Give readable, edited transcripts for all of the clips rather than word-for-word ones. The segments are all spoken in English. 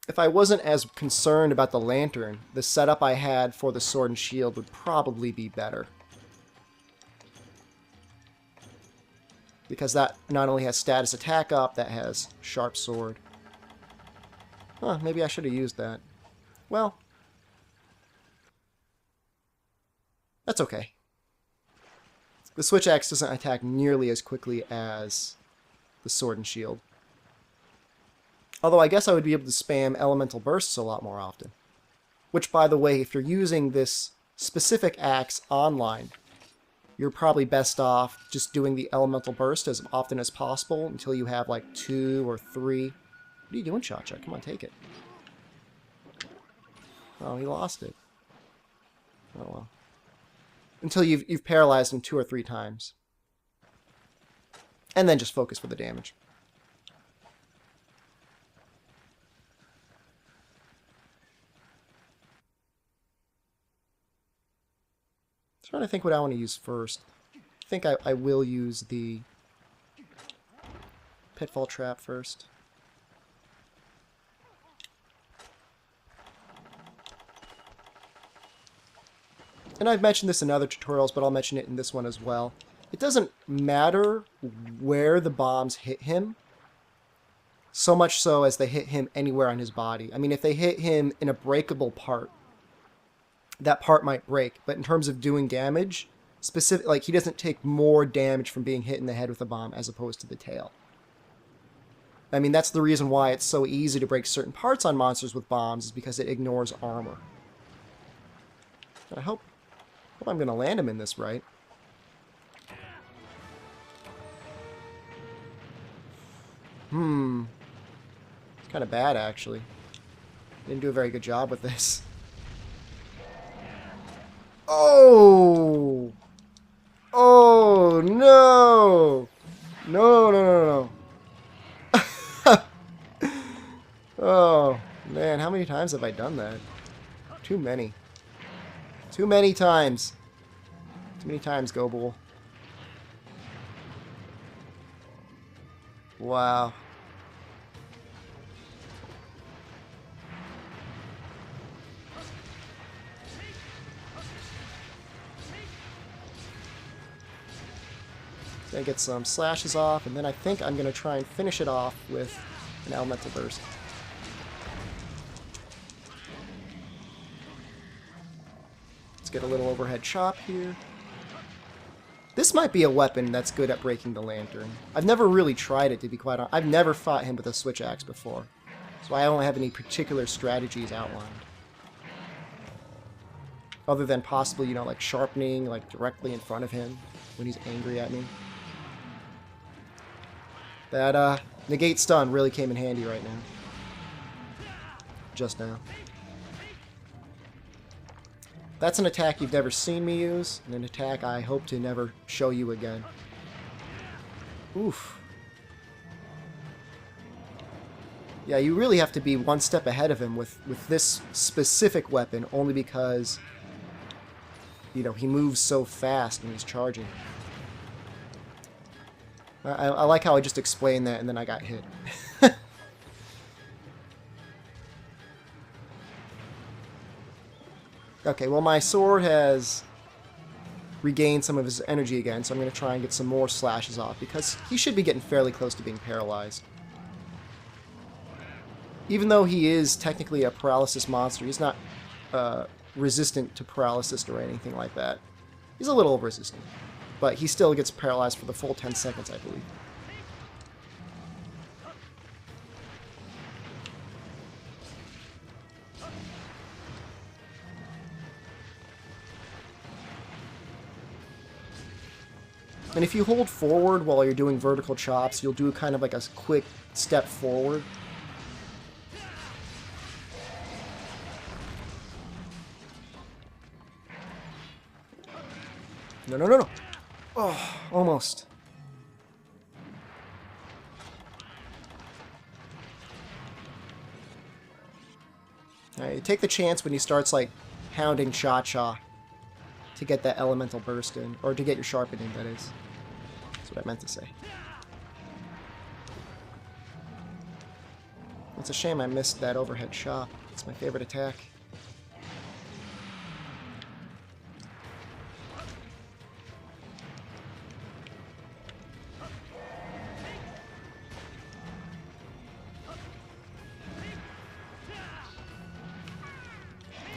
if I wasn't as concerned about the lantern, the setup I had for the sword and shield would probably be better. Because that not only has status attack up, that has sharp sword. Huh, maybe I should have used that. Well, that's okay. The Switch Axe doesn't attack nearly as quickly as the sword and shield. Although I guess I would be able to spam elemental bursts a lot more often. Which, by the way, if you're using this specific axe online, you're probably best off just doing the elemental burst as often as possible until you have like 2 or 3. What are you doing, Cha-Cha? Come on, take it. Oh, he lost it. Oh well. Until you've paralyzed him 2 or 3 times. And then just focus for the damage. I'm trying to think what I want to use first. I think I will use the Pitfall Trap first. And I've mentioned this in other tutorials, but I'll mention it in this one as well. It doesn't matter where the bombs hit him, so much so as they hit him anywhere on his body. I mean, if they hit him in a breakable part, that part might break. But in terms of doing damage, like he doesn't take more damage from being hit in the head with a bomb as opposed to the tail. I mean, that's the reason why it's so easy to break certain parts on monsters with bombs, is because it ignores armor. I hope I'm going to land him in this right. It's kind of bad, actually. Didn't do a very good job with this. Oh! Oh, no! No, no, no, no. Oh, man, how many times have I done that? Too many. Too many times. Too many times, Go Bull. Wow. Gonna get some slashes off, and then I think I'm gonna try and finish it off with an elemental burst. Let's get a little overhead chop here. This might be a weapon that's good at breaking the lantern. I've never really tried it, to be quite honest. I've never fought him with a Switch Axe before, so I don't have any particular strategies outlined. Other than possibly, you know, like sharpening, like directly in front of him when he's angry at me. That negate stun really came in handy right now. Just now. That's an attack you've never seen me use, and an attack I hope to never show you again. Oof. Yeah, you really have to be one step ahead of him with this specific weapon, only because, you know, he moves so fast when he's charging. I like how I just explained that and then I got hit. Okay, well my sword has regained some of his energy again, so I'm going to try and get some more slashes off, because he should be getting fairly close to being paralyzed. Even though he is technically a paralysis monster, he's not resistant to paralysis or anything like that. He's a little resistant, but he still gets paralyzed for the full 10 seconds, I believe. And if you hold forward while you're doing vertical chops, you'll do kind of like a quick step forward. No, no, no, no. Oh, almost. Alright, you take the chance when he starts, like, hounding Cha-Cha to get that elemental burst in. Or to get your sharpen in, that is. That's what I meant to say. It's a shame I missed that overhead chop. It's my favorite attack.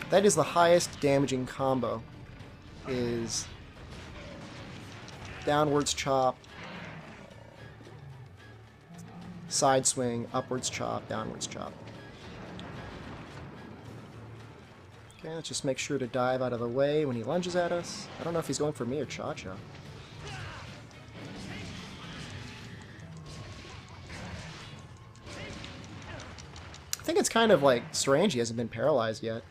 That is the highest damaging combo, is downwards chop, side swing, upwards chop, downwards chop. Okay, let's just make sure to dive out of the way when he lunges at us. I don't know if he's going for me or Cha-Cha. I think it's kind of like strange he hasn't been paralyzed yet.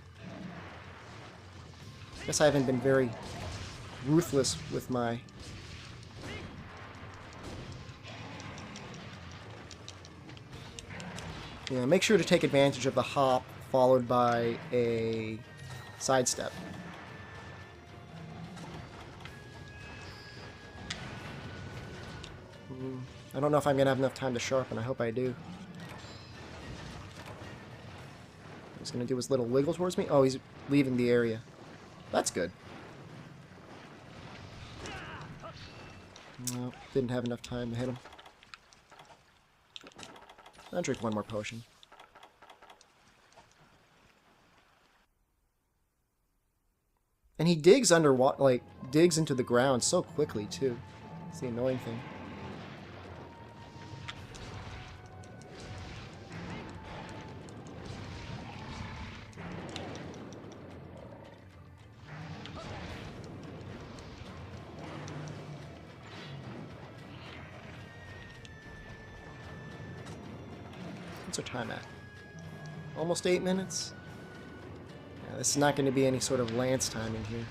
I guess I haven't been very ruthless with my... Yeah, make sure to take advantage of the hop followed by a sidestep. I don't know if I'm going to have enough time to sharpen. I hope I do. He's going to do his little wiggle towards me. Oh, he's leaving the area. That's good. No, didn't have enough time to hit him. I'll drink one more potion. And he digs underwater, like, digs into the ground so quickly, too. It's the annoying thing. What's our time at? Almost 8 minutes? Yeah, this is not going to be any sort of lance timing here.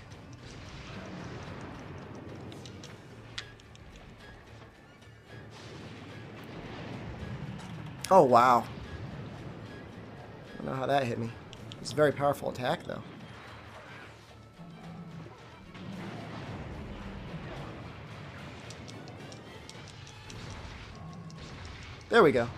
Oh, wow. I don't know how that hit me. It's a very powerful attack, though. There we go.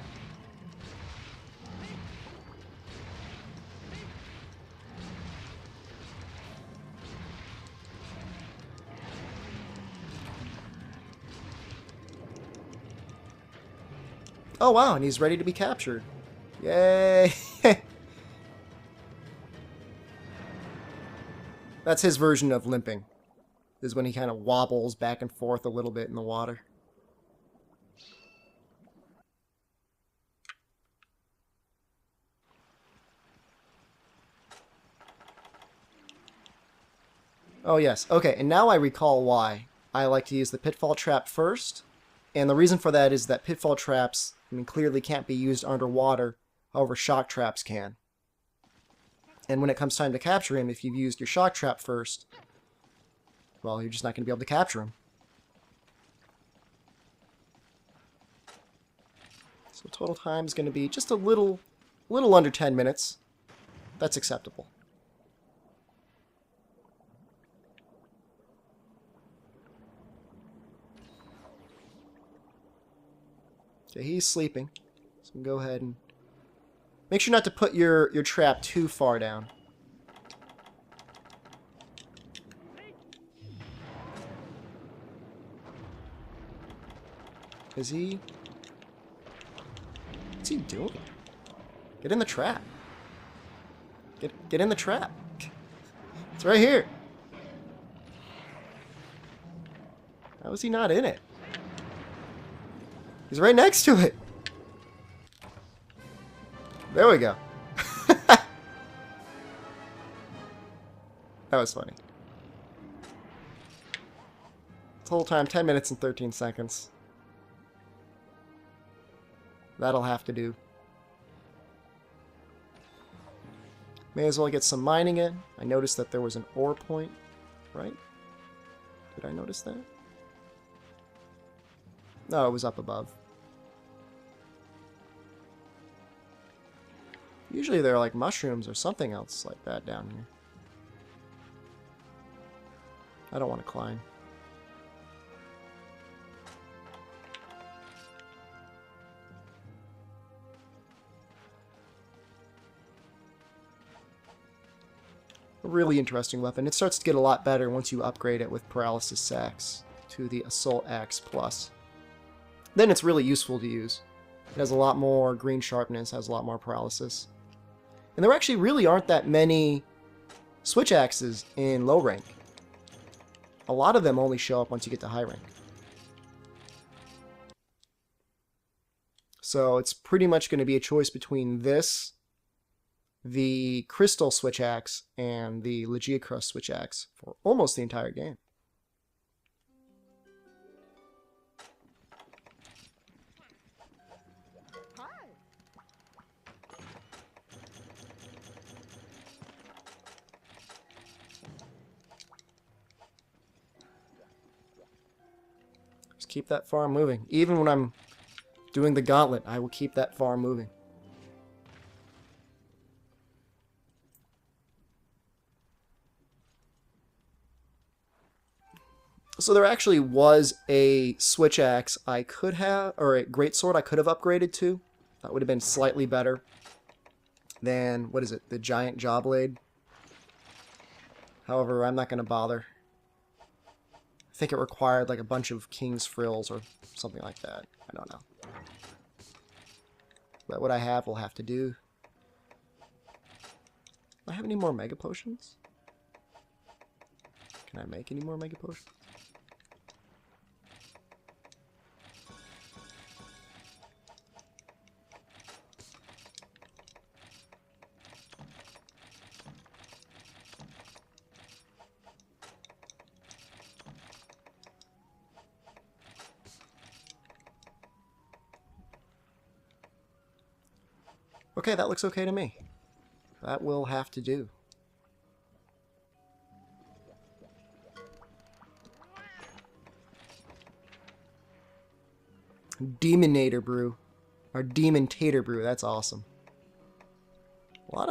Oh wow, and he's ready to be captured. Yay! That's his version of limping. Is when he kind of wobbles back and forth a little bit in the water. Oh yes, okay, and now I recall why I like to use the pitfall trap first. And the reason for that is that pitfall traps, I mean, clearly can't be used underwater, however shock traps can. And when it comes time to capture him, if you've used your shock trap first, well, you're just not going to be able to capture him. So total time is going to be just a little under 10 minutes. That's acceptable. Okay, he's sleeping. So go ahead and make sure not to put your trap too far down. Is he... What's he doing? Get in the trap. Get in the trap. It's right here. How is he not in it? He's right next to it. There we go. That was funny. Total time 10 minutes and 13 seconds. That'll have to do. May as well get some mining in. I noticed that there was an ore point, right? Did I notice that? No, it was up above. Usually there are like mushrooms or something else like that down here. I don't want to climb. really interesting weapon. It starts to get a lot better once you upgrade it with Paralysis Axe to the Assault Axe Plus. Then it's really useful to use. It has a lot more green sharpness, has a lot more paralysis. And there actually really aren't that many switch axes in low rank. A lot of them only show up once you get to high rank. So it's pretty much going to be a choice between this, the Crystal Switch Axe, and the Legia Switch Axe for almost the entire game. Just keep that farm moving. Even when I'm doing the gauntlet, I will keep that farm moving. So there actually was a switch axe I could have, or a greatsword I could have upgraded to. That would have been slightly better than, what is it, the giant jaw blade. However, I'm not going to bother. I think it required like a bunch of king's frills or something like that. I don't know. But what I have will have to do. Do I have any more mega potions? Can I make any more mega potions? Okay, that looks okay to me. That will have to do. Demonator brew. Or demon tater brew, that's awesome. A lot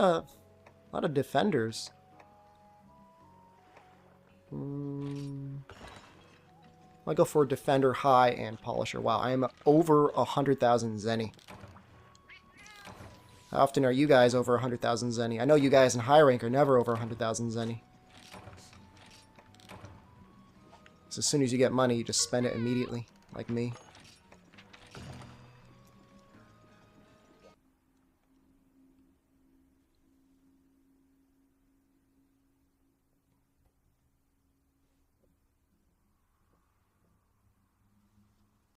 of defenders. I'll go for defender high and polisher. Wow, I am over 100,000 zenny. How often are you guys over 100,000 zenny? I know you guys in high rank are never over 100,000 zenny. So as soon as you get money, you just spend it immediately, like me.